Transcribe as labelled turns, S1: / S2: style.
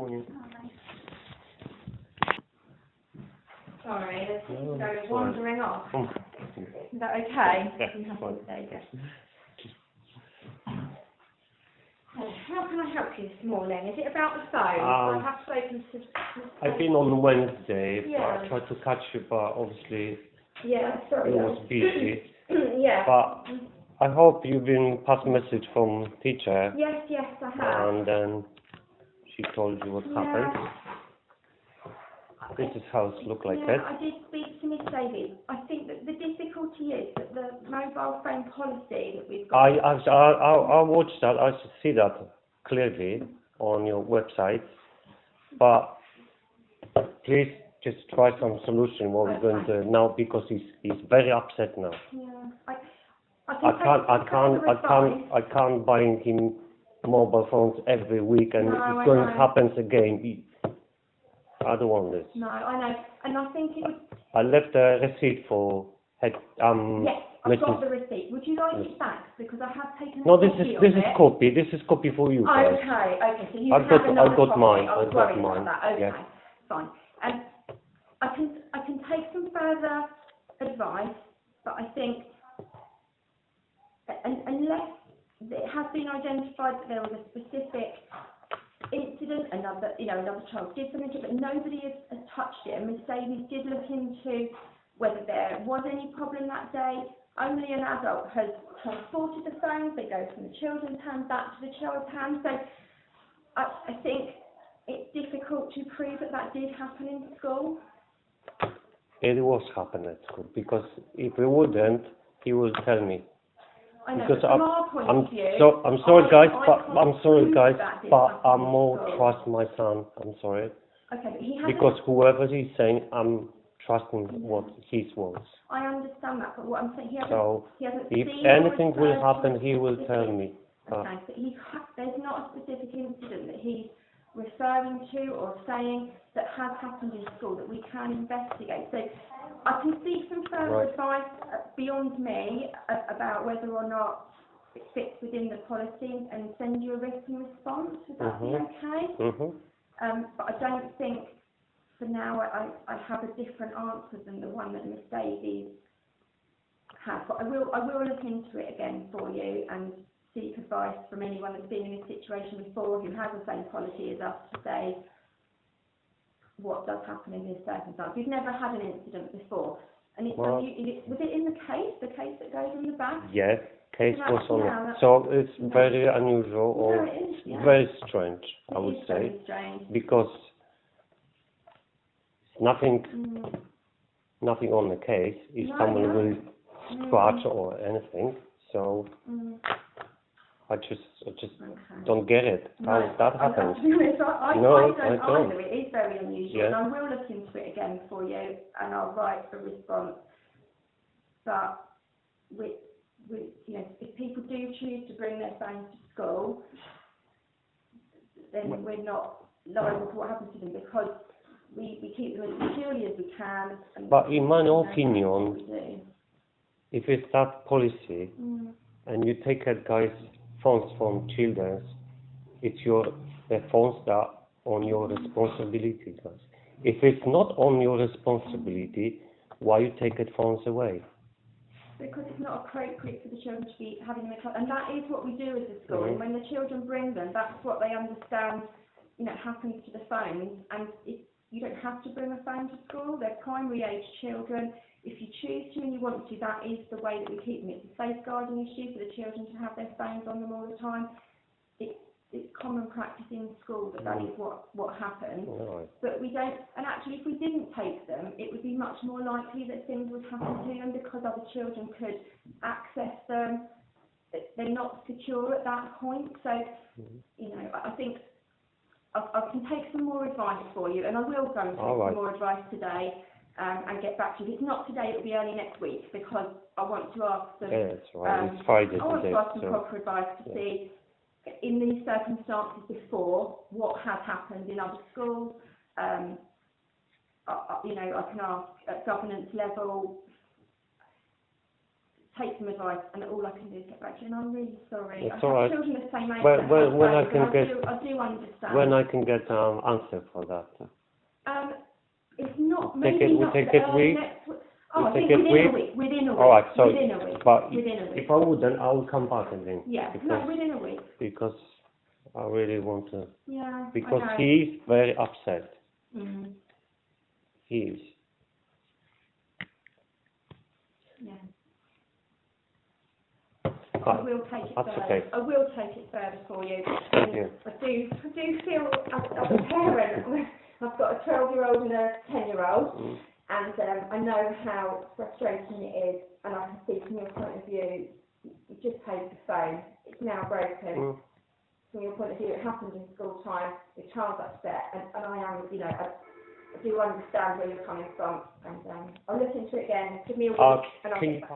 S1: morning.
S2: Sorry, there's
S1: No,
S2: people
S1: that's
S2: wandering off.
S1: Oh,
S2: Is that okay?
S1: yeah,
S2: You have
S1: fine.
S2: to say that. How can I help you this morning? Is it about the phone? I have spoken to...
S1: I've been on Wednesday, but
S2: Yeah.
S1: I tried to catch you, but obviously
S2: Yeah, sorry.
S1: it was busy.
S2: Yeah.
S1: But I hope you've been passed message from teacher,
S2: Yes, I have.
S1: and then she told you what happened. This is how it looked like
S2: Yeah,
S1: that.
S2: I did speak to Miss Davies. I think that the difficulty is that the mobile phone policy that we've got...
S1: I watched that. I see that clearly on your website, but please just try some solution what we're going to now, because he's very upset now.
S2: Yeah,
S1: I can't buy him mobile phones every week, and
S2: No,
S1: it's
S2: I
S1: going to
S2: know.
S1: happen again. I don't want this.
S2: No, I know. And I think it would...
S1: I left a receipt for
S2: Yes, I've got
S1: Mrs.
S2: the receipt. Would you like it back? Because I have taken a
S1: No, this
S2: copy
S1: is
S2: of it.
S1: copy. This is copy for you guys.
S2: Okay, so you
S1: I
S2: have
S1: got
S2: another copy.
S1: mine.
S2: I was
S1: I got
S2: worried
S1: mine.
S2: about that. Okay,
S1: Yeah.
S2: fine. I can take some further advice, but I think unless it has been identified that there was a specific incident, another child did something, but nobody has touched it. And Miss Davies did look into whether there was any problem that day. Only an adult has transported the phones. They go from the children's hand back to the child's hand. So I think it's difficult to prove that did happen in school.
S1: It was happening at school, because if it wouldn't, he will tell me.
S2: I know,
S1: Because
S2: but from our point of view...
S1: I'm sorry, guys,
S2: that did
S1: but
S2: happen
S1: I'm
S2: in
S1: more
S2: school.
S1: trust my son. I'm sorry,
S2: Okay, but he hasn't...
S1: because whoever he's saying, I'm trusting what his words.
S2: I understand that, but what I'm saying, he hasn't
S1: If
S2: seen or
S1: anything will
S2: referred to
S1: happen,
S2: a
S1: he will
S2: specific-
S1: tell me.
S2: Okay, but there's not a specific incident that he's referring to or saying that has happened in school that we can investigate. So I can seek some further advice beyond me about whether or not it fits within the policy and send you a written response. Would that be okay? But I don't think for now I have a different answer than the one that Miss Davies has. But I will look into it again for you and seek advice from anyone that's been in this situation before who has the same policy as us to say what does happen in this circumstance. We've never had an incident before. And was it in the case that goes in the back?
S1: Yes, case was on
S2: Yeah,
S1: it. So it's very unusual, or
S2: it is, yeah.
S1: very strange, I would
S2: It is
S1: say,
S2: very strange.
S1: because nothing on the case. If someone will scratch or anything, so I just don't get it. How that happens?
S2: I don't either. It is very unusual,
S1: Yeah.
S2: and I will look into it again for you, and I'll write a response. But if people do choose to bring their phones to school, then we're not liable for what happens to them, because we keep them as securely as we can.
S1: But in my opinion, if it's that policy, and you take a guy's phones from children, it's the phones that on your responsibility, guys. If it's not on your responsibility, why you take it phones away?
S2: Because it's not appropriate for the children to be having them in class, and that is what we do as a school. And when the children bring them, that's what they understand. Happens to the phones, and you don't have to bring a phone to school. They're primary age children. If you choose to and you want to, that is the way that we keep them. It's a safeguarding issue for the children to have their phones on them all the time. It's common practice in school that is what happens.
S1: Right.
S2: But we don't, and actually if we didn't take them, it would be much more likely that things would happen to them, because other children could access them. They're not secure at that point. So, I think I can take some more advice for you, and I will go and take some more advice today. And get back to you. If it's not today, it will be early next week, because I want to ask them.
S1: Yeah, that's right. It's Friday
S2: I want
S1: today,
S2: to ask some proper advice to see, in these circumstances before, what has happened in other schools. I can ask at governance level take some advice, and all I can do is get back to you, and I'm really sorry.
S1: It's
S2: I
S1: all right.
S2: have children the same age.
S1: When I can get,
S2: I do understand.
S1: when I can get answer for that.
S2: It's not,
S1: Take
S2: maybe
S1: it, we
S2: not
S1: take
S2: the
S1: it week.
S2: next week. Oh, I
S1: take
S2: think
S1: it
S2: within a
S1: week.
S2: week, within a week.
S1: All right, so
S2: within a week,
S1: but
S2: within a week.
S1: if I wouldn't, I will come back again.
S2: Yeah, no, within a week.
S1: Because I really want to.
S2: Yeah,
S1: Because
S2: I know.
S1: he is very upset.
S2: Mm.
S1: He is.
S2: Yeah. I
S1: But
S2: will take it
S1: that's
S2: further.
S1: okay.
S2: I will take it further for you.
S1: Thank you.
S2: I do feel, as a parent, I've got a 12-year-old and a 10-year-old, and I know how frustrating it is, and I can see from your point of view, you just paid the phone. It's now broken. From your point of view, it happened in school time. Your child's upset, and I am, I do understand where you're coming from, and I'll look into it again. Give me a week, and I'll get back.